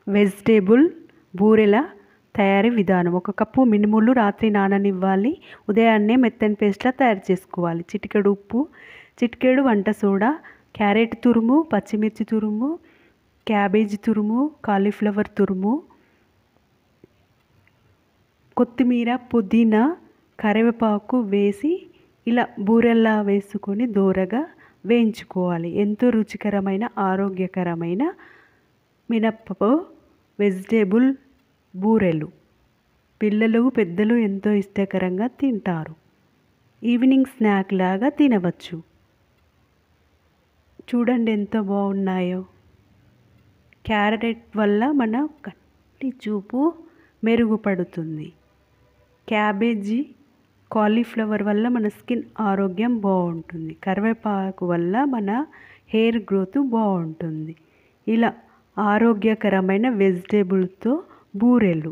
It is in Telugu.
వెజిటేబుల్ బూరెల తయారీ విధానం. 1 కప్పు మినుములు రాత్రి నాననివ్వాలి. ఉదయాన్నే మెత్తని పేస్ట్‌లా తయారు చేసుకోవాలి. చిటికెడు ఉప్పు, చిటికెడు వంట సోడా, క్యారెట్ తురుము, పచ్చిమిర్చి తురుము, క్యాబేజీ తురుము, కాలీఫ్లవర్ తురుము, కొత్తిమీర, పుదీనా, కరివేపాకు వేసి ఇలా బూరెల్లా వేసుకొని దోరగా వేయించుకోవాలి. ఎంతో రుచికరమైన ఆరోగ్యకరమైన మినప్పప్పు వెజిటేబుల్ బూరెలు పిల్లలు పెద్దలు ఎంతో ఇష్టకరంగా తింటారు. ఈవినింగ్ స్నాక్ లాగా తినవచ్చు. చూడండి ఎంత బాగున్నాయో. క్యారెట్ వల్ల మన కంటి చూపు మెరుగుపడుతుంది. క్యాబేజీ, కాలీఫ్లవర్ వల్ల మన స్కిన్ ఆరోగ్యం బాగుంటుంది. కరివేపాకు వల్ల మన హెయిర్ గ్రోత్ బాగుంటుంది. ఇలా ఆరోగ్యకరమైన వెజిటేబుల్తో బూరెలు